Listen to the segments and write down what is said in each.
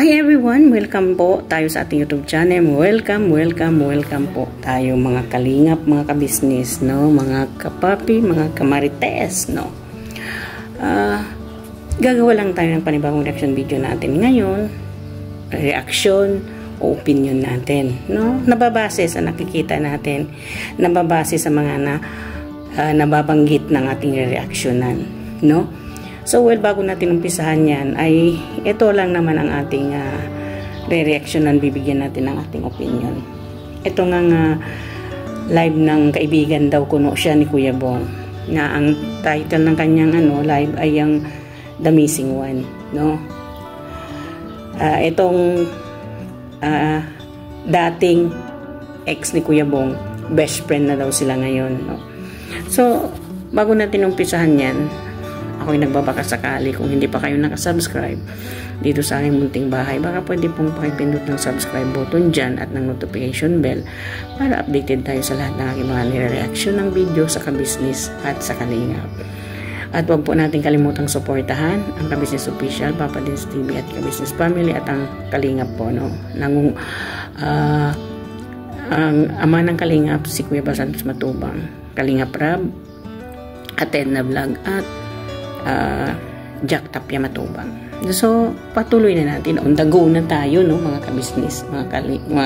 Hi everyone! Welcome po tayo sa ating YouTube channel. Welcome po tayo mga kalingap, mga kabisnes, no? Mga kapapi, mga kamarites, no? Gagawa lang tayo ng panibagong reaction video natin ngayon. Reaction o opinion natin, no? Nababase sa nakikita natin, nababase sa mga nababanggit ng ating reaksyonan, no? So, bago natin umpisahan yan, ay ito lang naman ang ating re-reaksyonan, bibigyan natin ng ating opinion. Ito nga live ng kaibigan daw kuno siya ni Kuya Bong, na ang title ng kanyang live ay ang The Missing One, no? Itong dating ex ni Kuya Bong, best friend na daw sila ngayon, no? So, bago natin umpisahan yan, ako'y nagbabaka sakali kung hindi pa kayo nakasubscribe dito sa aking munting bahay, baka pwede pong pakipindot ng subscribe button dyan at ng notification bell para updated tayo sa lahat ng aking mga nire-reaction ng video sa kabisnes at sa kalingap. At huwag po natin kalimutang suportahan ang Kabisnes Official, Papa Dins TV at Kabisnes Family at ang kalingap po, no? Ang ama ng kalingap, si Kuya Bal Santos Matubang, Kalingap Rab, at Edna Vlog at Jack Tapia Matubang. So, patuloy na natin. On the go na tayo, no, mga kabisnes, mga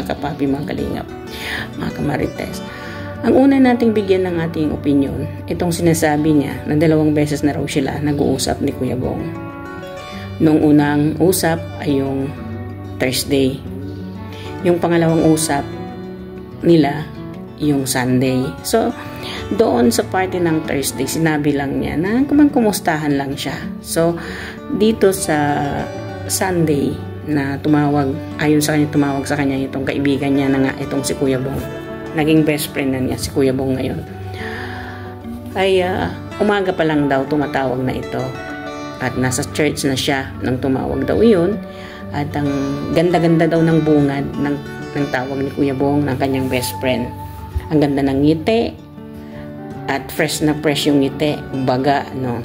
kapapi, mga kalingap, mga kamarites. Ang una nating bigyan ng ating opinion, itong sinasabi niya na 2 beses na raw sila nag-uusap ni Kuya Bong. Nung unang usap ay yung Thursday. Yung pangalawang usap nila yung Sunday. So, doon sa party ng Thursday, sinabi lang niya na kumustahan lang siya. So, dito sa Sunday na ayon sa kanya, tumawag sa kanya itong kaibigan niya na nga, itong si Kuya Bong. Naging best friend na niya si Kuya Bong ngayon. Ay, umaga pa lang daw tumatawag na ito. At nasa church na siya nang tumawag daw yun. At ang ganda-ganda daw ng bungad ng tawag ni Kuya Bong ng kanyang best friend. Ang ganda ng ngiti at fresh na fresh yung ngiti, baga, no?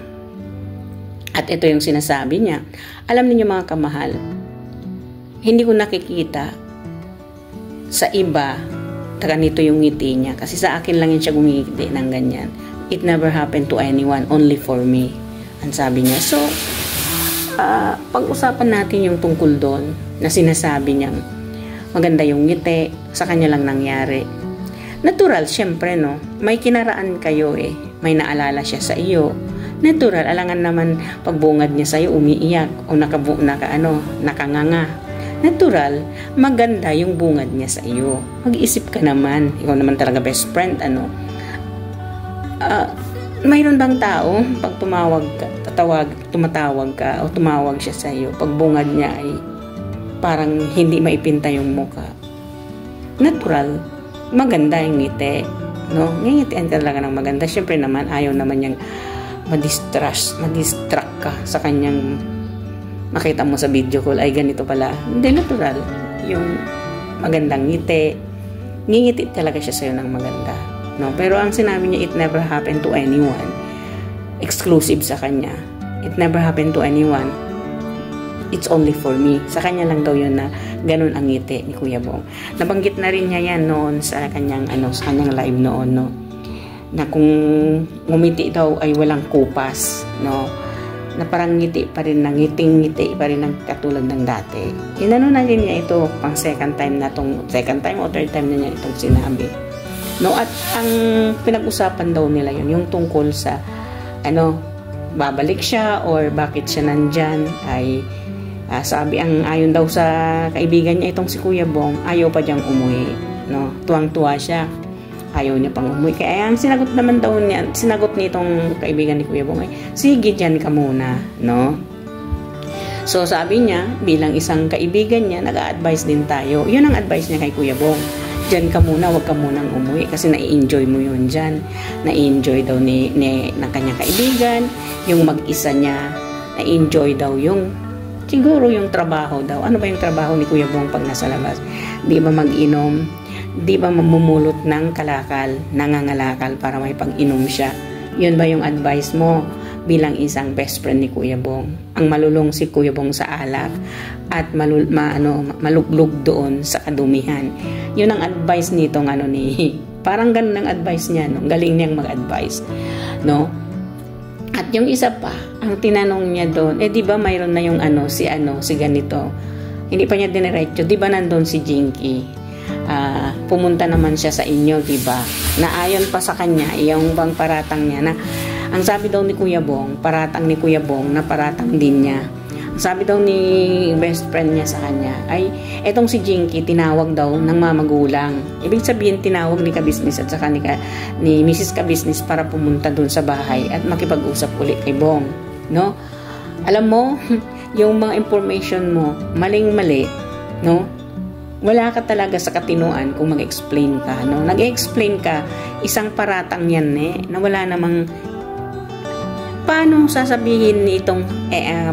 At ito yung sinasabi niya. Alam niyo mga kamahal, hindi ko nakikita sa iba ganito yung ngiti niya, kasi sa akin lang yun siya gumingiti ng ganyan. It never happened to anyone, only for me, ang sabi niya. So, pag-usapan natin yung tungkol doon na sinasabi niyang maganda yung ngiti, sa kanya lang nangyari. Natural, syempre, no? May kinaraan kayo may naalala siya sa iyo. Natural, alangan naman pagbungad niya sa iyo, umiiyak o nakanganga. Natural, maganda yung bungad niya sa iyo. Mag-iisip ka naman, ikaw naman talaga best friend, mayroon bang tao, pag tumatawag ka o tumawag siya sa iyo, pag bungad niya ay parang hindi maipinta yung muka. Natural, maganda yung ngiti, no? Ngingitian ka talaga ng maganda. Syempre naman, ayaw naman niyang madistract ka sa kanyang makita mo sa video call, ay ganito pala. Hindi, natural. Yung magandang ngiti. Ngingiti talaga siya sa'yo ng maganda, no? Pero ang sinabi niya, it never happened to anyone. Exclusive sa kanya. It never happened to anyone. It's only for me. Sa kanya lang daw yun na ganun ang ngiti ni Kuya Bong. Nabanggit na rin niya yan noon sa kanyang live noon, no? Na kung ngumiti daw ay walang kupas, no? Na parang ngiti pa rin, ngiting-ngiti pa rin ng katulad ng dati. Inano na rin niya ito pang second time o third time na niya itong sinabi. No, at ang pinag-usapan daw nila yun, yung tungkol sa babalik siya or bakit siya nandyan, ay sabi ayon daw sa kaibigan niya itong si Kuya Bong, ayaw pa diyang umuwi, no? Tuwang-tuwa siya, ayaw niya pang umuwi. Kaya ang sinagot nitong kaibigan ni Kuya Bong ay, sige, dyan ka muna, no? So sabi niya, bilang isang kaibigan niya, nag-a-advise din tayo. Yun ang advice niya kay Kuya Bong. Dyan ka muna, wag ka munang umuwi kasi na-enjoy mo yun dyan. Na-enjoy daw ng kanyang kaibigan, yung mag-isa niya, na-enjoy daw siguro yung trabaho daw. Ano ba yung trabaho ni Kuya Bong pag nasa labas? Di ba mag-inom? Di ba mamumulot ng kalakal, nangangalakal para may pag-inom siya? Yun ba yung advice mo? bilang isang best friend ni Kuya Bong. Ang malulong si Kuya Bong sa alak at maluglog doon sa kadumihan. Yun ang advice nitong parang ganun ang advice niya, no? Galing niyang mag-advise, no? At yung isa pa, ang tinanong niya doon, di ba mayroon na yung si ganito. Hindi pa niya diniretso, di ba nandun si Jinky? Pumunta naman siya sa inyo, di ba? Na ayon pa sa kanya, yung bang paratang niya na ang sabi daw ni Kuya Bong, paratang ni Kuya Bong na paratang din niya. Ang sabi daw ni best friend niya sa kanya ay etong si Jinky tinawag daw ng mamagulang. Ibig sabihin tinawag ni Ka-Business at saka ni Mrs. Ka-Business para pumunta doon sa bahay at makipag-usap ulit kay Bong, no? Alam mo, yung mga information mo maling-mali, no? Wala ka talaga sa katinuan kung mag-explain ka, no? Nag-explain ka, isang paratang yan na wala namang paano sasabihin ni itong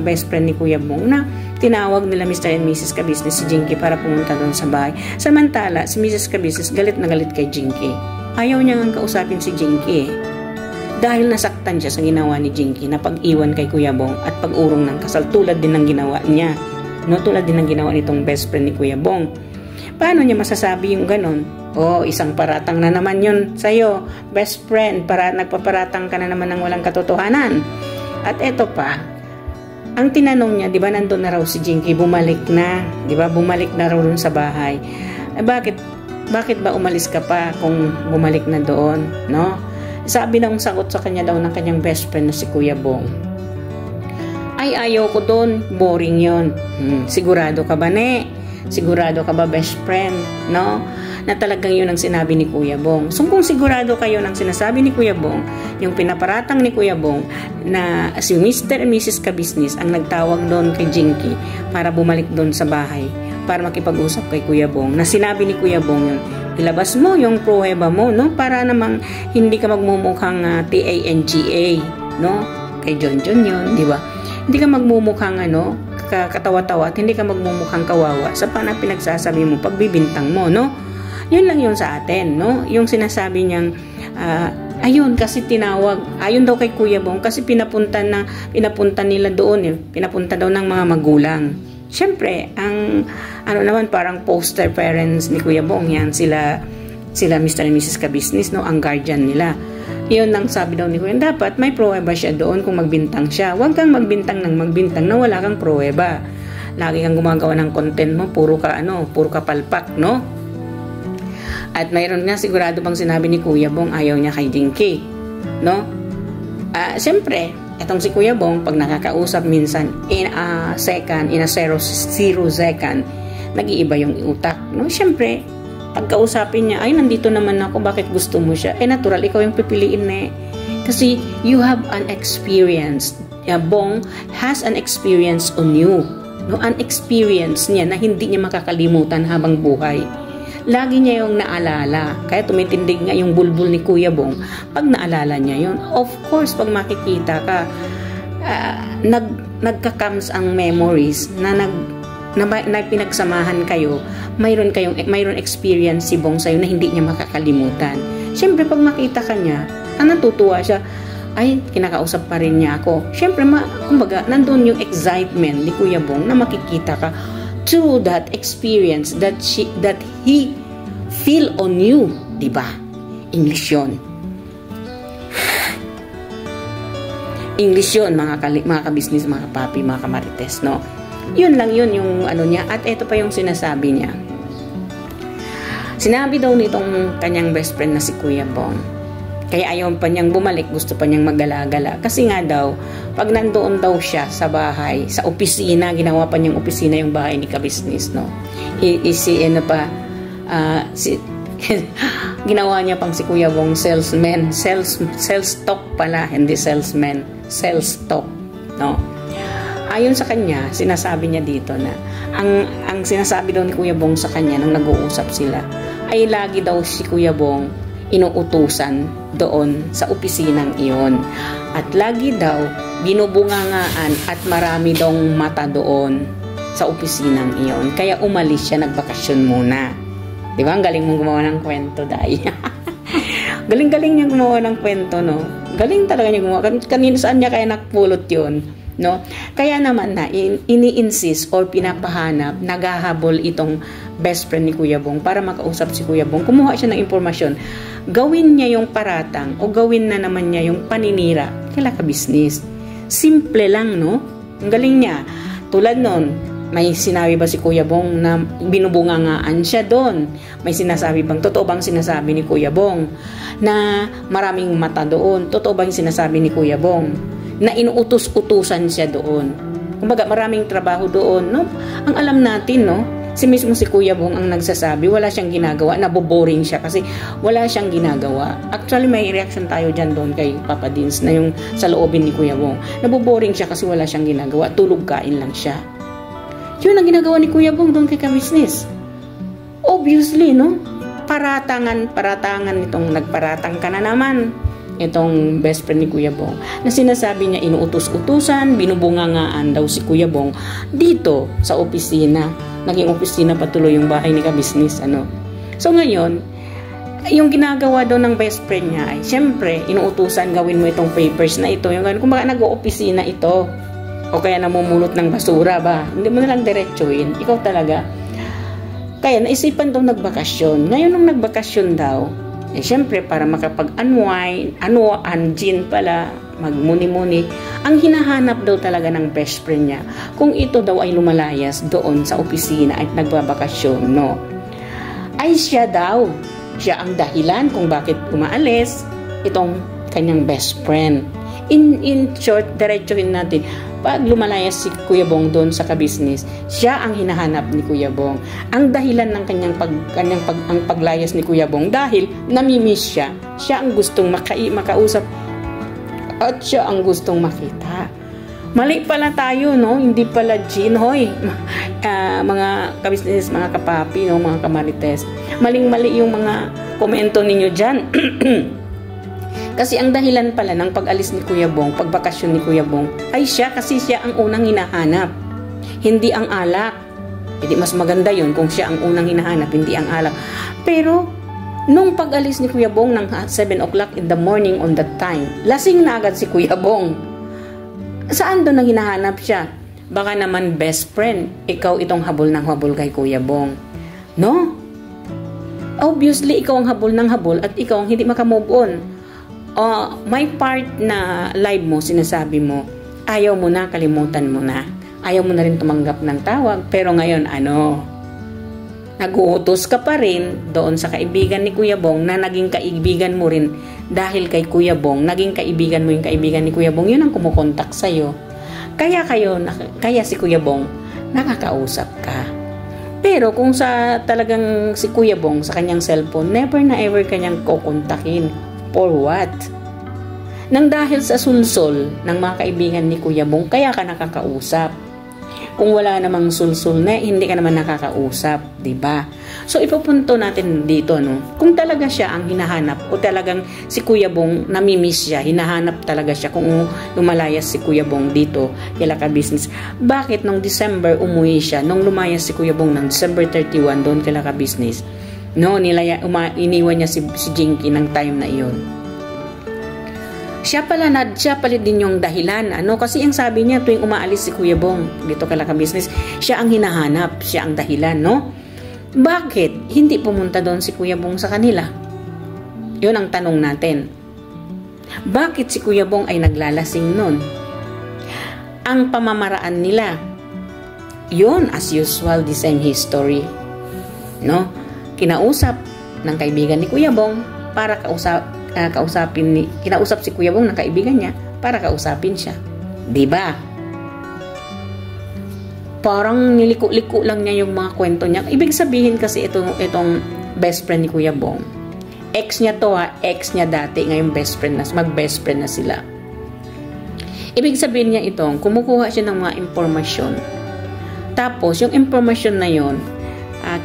best friend ni Kuya Bong na tinawag nila Mr. and Mrs. Ka-Business si Jinky para pumunta doon sa bahay. Samantala, si Mrs. Ka-Business galit na galit kay Jinky. Ayaw niya nga kausapin si Jinky dahil nasaktan siya sa ginawa ni Jinky na pag-iwan kay Kuya Bong at pag-urong ng kasal tulad din ng ginawa niya. No, tulad din ng ginawa nitong best friend ni Kuya Bong. Paano niya masasabi yung ganon? Isang paratang na naman yun sa'yo, best friend, nagpaparatang ka na naman ng walang katotohanan. At eto pa, ang tinanong niya, di ba nandun na raw si Jinky, bumalik na, di ba, bumalik na raw dun sa bahay. Bakit ba umalis ka pa kung bumalik na doon, no? Sabi na sagot sa kanya daw ng kanyang best friend na si Kuya Bong, ay ayaw ko doon, boring yon. Sigurado ka ba, ne? Sigurado ka ba, best friend, no? Na talagang yun ang sinabi ni Kuya Bong. So kung sigurado kayo ng sinasabi ni Kuya Bong, yung pinaparatang ni Kuya Bong na si Mr. and Mrs. Ka-Business ang nagtawag doon kay Jinky para bumalik doon sa bahay para makipag-usap kay Kuya Bong, na sinabi ni Kuya Bong yun, ilabas mo yung pruweba mo, no? Para namang hindi ka magmumukhang TANGA, no? Kay John yun, di ba? Hindi ka magmumukhang katawa-tawa at hindi ka magmumukhang kawawa sa pinagsasabi mo, pagbibintang mo, no? Yun lang yun sa atin, no? Yung sinasabi niyang, ayun, kasi tinawag, ayun daw kay Kuya Bong, kasi pinapunta nila doon, pinapunta daw ng mga magulang. Siyempre, ang, naman, parang poster parents ni Kuya Bong, yan, sila Mr. and Mrs. Ka-Business, no? Ang guardian nila. Yun lang sabi daw ni Kuya, dapat may pruweba siya doon kung magbintang siya. Huwag kang magbintang na wala kang pruweba. Lagi kang gumagawa ng content mo, puro ka palpak, no? At mayroon nga sigurado bang sinabi ni Kuya Bong ayaw niya kay Jinky, no? Siyempre, etong si Kuya Bong pag nakakausap minsan in a zero second, nag-iiba yung utak, no? Siyempre, pagkausapin niya, ay nandito naman ako, bakit gusto mo siya? Natural, ikaw yung pipiliin kasi you have an experience. Bong has an experience on you, no? An experience niya na hindi niya makakalimutan habang buhay. Lagi niya yung naalala. Kaya tumitindig nga yung bulbul ni Kuya Bong pag naalala niya yun. Of course, pag makikita ka, nagka-comes ang memories na pinagsamahan kayo, mayroon experience si Bong sa'yo na hindi niya makakalimutan. Siyempre, pag makita ka niya, natutuwa siya, ay, kinakausap pa rin niya ako. Siyempre, kumbaga, nandun yung excitement ni Kuya Bong na makikita ka through that experience that he feel on you, diba? English yun. English yun, mga ka-business, mga kapapi, mga kamarites, no? Yun lang yun yung niya. At ito pa yung sinasabi niya. Sinabi daw nitong kanyang best friend na si Kuya Bong, kaya ayaw pa niyang bumalik, gusto pa niyang maggala-gala. Kasi nga daw, pag nandoon daw siya sa bahay, sa opisina, ginawa pa niyang opisina yung bahay ni Ka-Business, no? Ginawa niya pang si Kuya Bong salesman, sales talk pala, hindi salesman, sales talk, no? Ayon sa kanya, sinasabi niya dito na, ang sinasabi daw ni Kuya Bong sa kanya nung nag-uusap sila, ay lagi daw si Kuya Bong inuutusan doon sa opisinang iyon. At lagi daw binubungangaan at marami daw mata doon sa opisinang iyon. Kaya umalis siya, nagbakasyon muna. Di ba? Ang galing mong gumawa ng kwento, Day. Galing-galing niya gumawa ng kwento, no? Galing talaga niya gumawa. Kanina saan niya kaya nakpulot yun? No? Kaya naman na ini-insist or pinapahanap, naghahabol itong best friend ni Kuya Bong para makausap si Kuya Bong. Kumuha siya ng impormasyon. Gawin niya yung paratang o gawin na naman niya yung paninira kila ka-business. Simple lang, no? Ang galing niya. Tulad nun, may sinabi ba si Kuya Bong na binubungangaan siya doon? May sinasabi bang, totoo bang sinasabi ni Kuya Bong na maraming mata doon? Totoo bang sinasabi ni Kuya Bong na inuutos-utusan siya doon? Kumbaga, maraming trabaho doon, no? Ang alam natin, no? Mismo si Kuya Bong ang nagsasabi, wala siyang ginagawa, naboboring siya kasi wala siyang ginagawa. Actually, may reaction tayo dyan doon kay Papa Dins na yung sa loobin ni Kuya Bong. Naboboring siya kasi wala siyang ginagawa, tulog kain lang siya. Yun ang ginagawa ni Kuya Bong doon kay ka-business. Obviously, no? Paratangan itong nagparatang ka na naman. Itong best friend ni Kuya Bong na sinasabi niya inuutos-utusan, binubungangaan daw si Kuya Bong dito sa opisina. Naging opisina patuloy yung bahay ni ka-business, ano. So ngayon, yung ginagawa daw ng best friend niya ay syempre inuutusan, gawin mo itong papers na ito, yung ganun, kumbaga nag-oopisina ito o kaya namumulot ng basura ba, hindi mo nalang diretsuhin, ikaw talaga. Kaya naisipan daw nagbakasyon. Ngayon nung nagbakasyon daw, syempre para makapag-unwind, unwind pala, magmuni-muni, ang hinahanap daw talaga ng best friend niya kung ito daw ay lumalayas doon sa opisina at nagbabakasyon, no? Ay siya ang dahilan kung bakit umaalis itong kanyang best friend. In short, diretsuhin natin, pag lumalayas si Kuya Bong doon sa ka-business, siya ang hinahanap ni Kuya Bong. Ang dahilan ng ang paglayas ni Kuya Bong dahil namimiss siya. Siya ang gustong makausap at siya ang gustong makita. Mali pala tayo, no? Hindi pala Jean, hoy. Mga ka-business, mga kapapi, no? Mga kamarites. Maling-mali yung mga komento ninyo dyan. Kasi ang dahilan pala ng pag-alis ni Kuya Bong, pagbakasyon ni Kuya Bong, ay siya kasi siya ang unang hinahanap. Hindi ang alak. Hindi mas maganda yun kung siya ang unang hinahanap, hindi ang alak. Pero, nung pag-alis ni Kuya Bong ng 7 o'clock in the morning on that time, lasing na agad si Kuya Bong. Saan doon ang hinahanap siya? Baka naman best friend, ikaw itong habol ng habol kay Kuya Bong. No? Obviously, ikaw ang habol ng habol at ikaw ang hindi makamove on. May part na live mo, sinasabi mo, ayaw mo na, kalimutan mo na. Ayaw mo na rin tumanggap ng tawag. Pero ngayon, nag-uutos ka pa rin doon sa kaibigan ni Kuya Bong na naging kaibigan mo rin dahil kay Kuya Bong, naging kaibigan mo yung kaibigan ni Kuya Bong, yun ang kumukontak sa'yo. Kaya si Kuya Bong, nakakausap ka. Pero kung sa talagang si Kuya Bong sa kanyang cellphone, never na ever kanyang kukontakin. For what? Nang dahil sa sulsol ng mga kaibigan ni Kuya Bong, kaya ka nakakausap. Kung wala namang sulsul na, hindi ka naman nakakausap, diba? So, ipupunto natin dito, no? Kung talaga siya ang hinahanap o talagang si Kuya Bong namimiss siya, hinahanap talaga siya kung lumalayas si Kuya Bong dito, kaya ka-business. Bakit nung December umuwi siya, nung lumayas si Kuya Bong ng December 31 doon kaya ka-business? No, iniwan niya si Jinky ng time na iyon. Siya pala din yung dahilan. Kasi ang sabi niya tuwing umaalis si Kuya Bong dito kay ka-business, siya ang hinahanap, siya ang dahilan, no? Bakit hindi pumunta doon si Kuya Bong sa kanila? Yun ang tanong natin. Bakit si Kuya Bong ay naglalasing noon? Ang pamamaraan nila, yun as usual, the same history, no? Kinausap ng kaibigan ni Kuya Bong para kinausap si Kuya Bong ng kaibigan niya para kausapin siya. Diba? Parang niliko-liko lang niya yung mga kwento niya. Ibig sabihin kasi itong best friend ni Kuya Bong. Ex niya to ex niya dati, ngayon best friend na, mag-best friend na sila. Ibig sabihin niya itong kumukuha siya ng mga impormasyon. Tapos yung impormasyon na yon,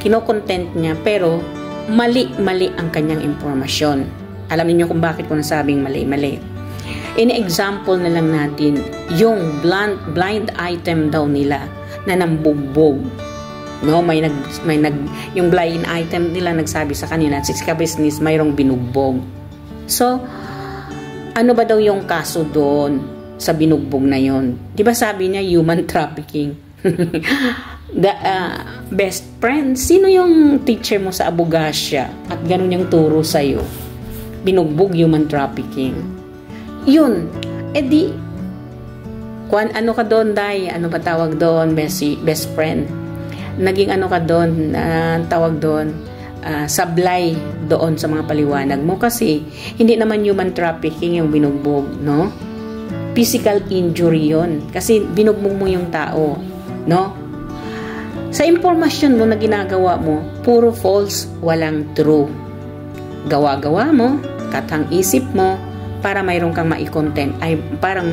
kino-content niya pero mali-mali ang kanyang impormasyon. Alam niyo kung bakit ko nasabing mali-mali. In-example na lang natin yung blind item daw nila na nambugbog. No, yung blind item nila nagsabi sa kanila, si ka-business mayroong binugbog. So, Ano ba daw yung kaso doon sa binugbog na yon? Di ba sabi niya human trafficking? The best friend, sino yung teacher mo sa abogasya at ganun yung turo sa'yo? Binugbog, human trafficking. Yun, edi, ano ka doon, Day? Ano ba tawag doon, best friend? Naging ano ka doon, tawag doon, sablay doon sa mga paliwanag mo kasi hindi naman human trafficking yung binugbog, no? Physical injury yon kasi binugbog mo yung tao, no? Sa impormasyon mo na ginagawa mo, puro false, walang true. Gawa-gawa mo, katang isip mo, para mayroon kang mai-content, ay parang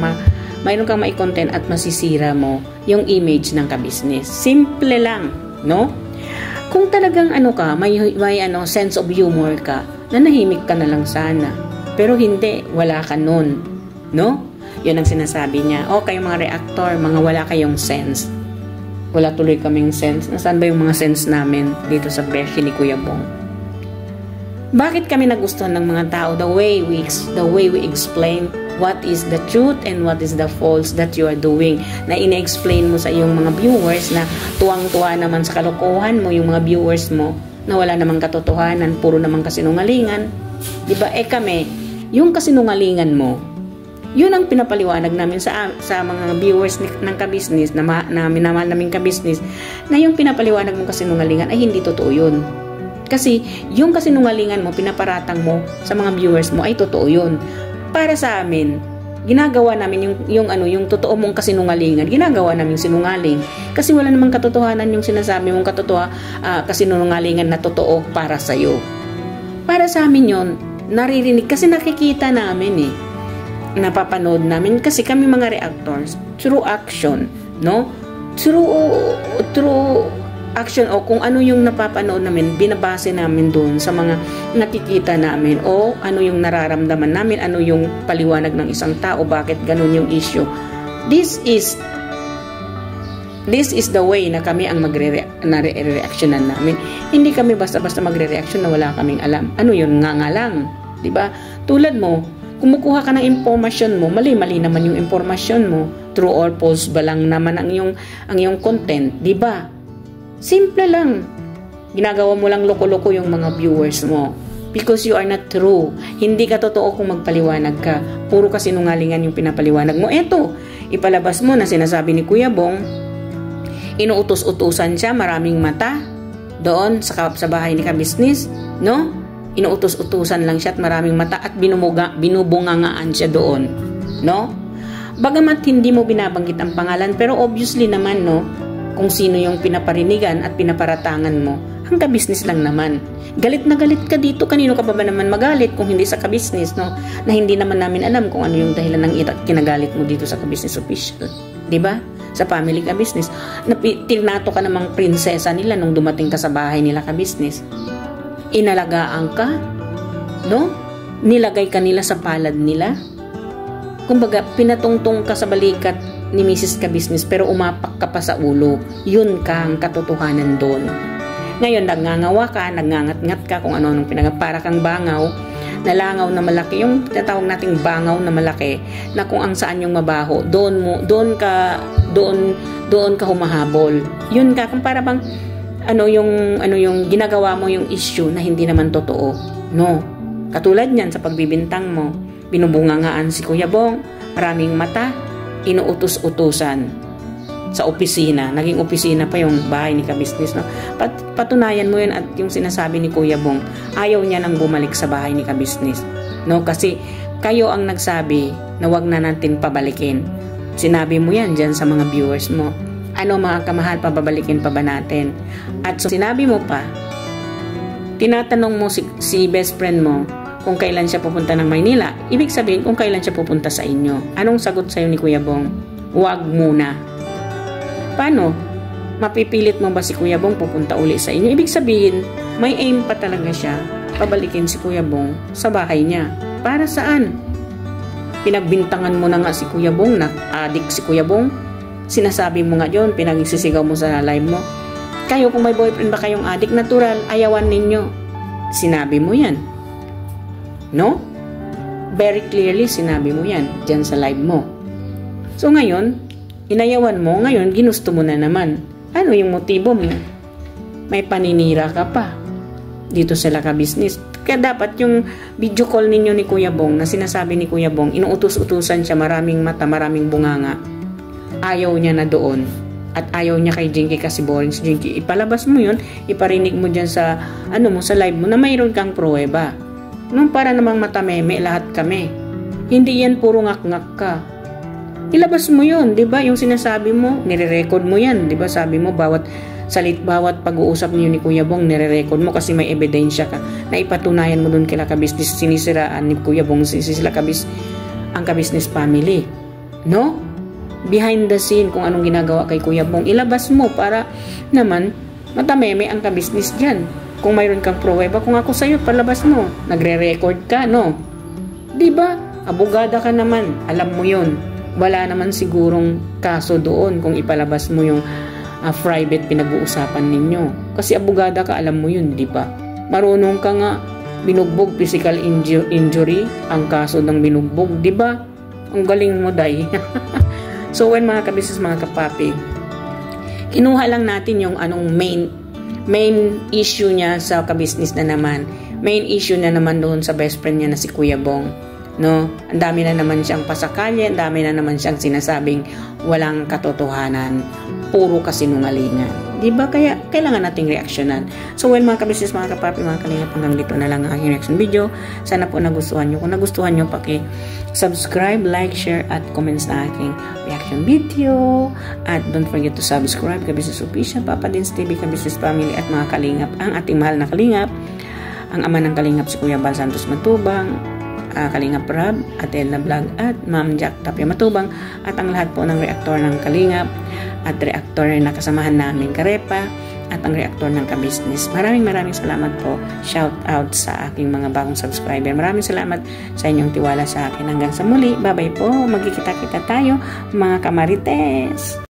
mayroon kang mai-content at masisira mo yung image ng ka-business. Simple lang, no? Kung talagang may sense of humor ka, nanahimik ka na lang sana. Pero hindi, wala ka nun, no? Yun ang sinasabi niya. O, kayong mga reactor, mga wala kayong sense. Wala tuloy kaming sense. Nasaan ba yung mga sense namin dito sa beshi ni Kuya Bong? Bakit kami nagustuhan ng mga tao? The way we explain what is the truth and what is the false that you are doing. Na ina-explain mo sa iyong mga viewers na tuwang-tuwa naman sa kalokohan mo, yung mga viewers mo, na wala namang katotohanan, puro namang kasinungalingan. Diba? Kami, yung kasinungalingan mo, yun ang pinapaliwanag namin sa mga viewers ng ka-business, na minamahal naming ka-business, na yung pinapaliwanag mong kasinungalingan ay hindi totoo yun. Kasi yung kasinungalingan mo, pinaparatang mo sa mga viewers mo, ay totoo yun. Para sa amin, ginagawa namin yung totoo mong kasinungalingan, ginagawa namin sinungaling. Kasi wala namang katotohanan yung sinasabi mong kasinungalingan na totoo para sa'yo. Para sa amin yun, naririnig, kasi nakikita namin napapanood namin, kasi kami mga reactors, through action, no? Through action, o kung ano yung napapanood namin, binabase namin doon sa mga nakikita namin, o ano yung nararamdaman namin, ano yung paliwanag ng isang tao, bakit ganun yung issue. This is the way na kami ang magre-reactionan namin. Hindi kami basta-basta magre-reaction na wala kaming alam. Ano yun? Nga lang. Diba? Tulad mo, kumukuha ka ng impormasyon mo, mali-mali naman yung impormasyon mo. True or false ba lang naman ang iyong content, diba? Simple lang. Ginagawa mo lang loko-loko yung mga viewers mo. Because you are not true. Hindi ka totoo kung magpaliwanag ka. Puro kasinungalingan yung pinapaliwanag mo. Eto, ipalabas mo na sinasabi ni Kuya Bong, inuutos-utusan siya, maraming mata doon sa bahay ni ka-business, no? Inuutos-utusan lang siya at maraming mata at binubungangaan siya doon, no? Bagamat hindi mo binabanggit ang pangalan, pero obviously naman, no, kung sino yung pinaparinigan at pinaparatangan mo, ang ka-business lang naman. Galit na galit ka dito, kanino ka pa ba naman magalit kung hindi sa ka-business, no? Na hindi naman namin alam kung ano yung dahilan ng kinagalit mo dito sa ka-business official, diba? Sa family ka-business, tinato ka namang prinsesa nila nung dumating ka sa bahay nila ka-business. Inalagaan ka, no? Nilagay ka nila sa palad nila. Kumbaga, pinatungtong ka sa balikat ni Mrs. Ka-business pero umapak ka pa sa ulo. Yun ka ang katotohanan doon. Ngayon, nagngangawa ka, nagngangat-ngat ka kung ano-anong para kang bangaw, na langaw na malaki, yung tinatawag nating bangaw na malaki, na kung ang saan yung mabaho, doon ka humahabol. Yun ka, kung para bang ano yung ginagawa mo yung issue na hindi naman totoo. No. Katulad niyan sa pagbibintang mo, binubungangaan si Kuya Bong, maraming mata, inuutos-utusan sa opisina. Naging opisina pa yung bahay ni ka-business, no? Patunayan mo yun, at yung sinasabi ni Kuya Bong, ayaw niya nang bumalik sa bahay ni ka-business. No? Kasi kayo ang nagsabi na wag na natin pabalikin. Sinabi mo yan dyan sa mga viewers mo. Ano mga kamahal, pababalikin pa ba natin? At so, sinabi mo pa, tinatanong mo si best friend mo kung kailan siya pupunta ng Maynila. Ibig sabihin, kung kailan siya pupunta sa inyo. Anong sagot sa'yo ni Kuya Bong? Wag muna. Paano? Mapipilit mo ba si Kuya Bong pupunta uli sa inyo? Ibig sabihin, may aim pa talaga siya pabalikin si Kuya Bong sa bahay niya. Para saan? Pinagbintangan mo na nga si Kuya Bong, na adik si Kuya Bong. Sinasabi mo nga yun, pinagsisigaw mo sa live mo. Kayo, kung may boyfriend ba kayong adik, natural, ayawan ninyo. Sinabi mo yan. No? Very clearly, sinabi mo yan dyan sa live mo. So ngayon, inayawan mo, ngayon ginusto mo na naman. Ano yung motibo mo? May paninira ka pa dito sa Laka Business. Kaya dapat yung video call ninyo ni Kuya Bong na sinasabi ni Kuya Bong, inuutos-utusan siya, maraming mata, maraming bunganga. Ayaw niya na doon. At ayaw niya kay Jinky kasi boring si Jinky. Ipalabas mo yun, iparinig mo dyan sa, sa live mo na mayroon kang pruweba. Nung para namang matameme lahat kami. Hindi yan puro ngak-ngak ka. Ilabas mo yun, di ba? Yung sinasabi mo, nire-record mo yan. Di ba? Sabi mo, bawat pag-uusap niyo ni Kuya Bong, nire-record mo kasi may ebidensya ka na ipatunayan mo dun kila Kabisnes, sinisiraan ni Kuya Bong, ang Kabisnes family. No? Behind the scene, kung anong ginagawa kay Kuya Bong, ilabas mo para naman matameme ang Kabisnes dyan. Kung mayroon kang pruweba, kung ako sa'yo, palabas mo. Nagre-record ka, no? Diba? Abogada ka naman. Alam mo yun. Wala naman sigurong kaso doon kung ipalabas mo yung private pinag-uusapan ninyo. Kasi abogada ka, alam mo yun, diba? Marunong ka nga binugbog, physical injury, ang kaso ng binugbog, diba? Ang galing mo, day. So, when mga kabisnes, mga kapapi, kinuha lang natin yung main issue niya sa kabisnes na naman. Main issue na naman doon sa best friend niya na si Kuya Bong. No? Ang dami na naman siyang pasakali, ang dami na naman siyang sinasabing walang katotohanan, puro kasinungalingan. Diba? Kaya kailangan nating reaksyonan. So well, mga kabisnes, mga kapapi, mga kalingap, hanggang dito na lang ang aking reaction video. Sana po nagustuhan nyo. Kung nagustuhan nyo, subscribe, like, share, at comment sa aking reaction video. At don't forget to subscribe, Kabisnes Official, Papa Dins TV, Kabisnes Family, at mga kalingap, ang ating mahal na kalingap, ang ama ng kalingap si Kuya Bal Santos Matubang, Kalingap Rab, at Edna Vlog, at Ma'am Jack Tapia Matubang, at ang lahat po ng reaktor ng kalingap, at reaktor na kasamahan namin Karepa, at ang reaktor ng Kabisnes. Maraming salamat po. Shout out sa aking mga bagong subscriber. Maraming salamat sa inyong tiwala sa akin. Hanggang sa muli. Bye-bye po. Magkikita-kita tayo, mga kamarites.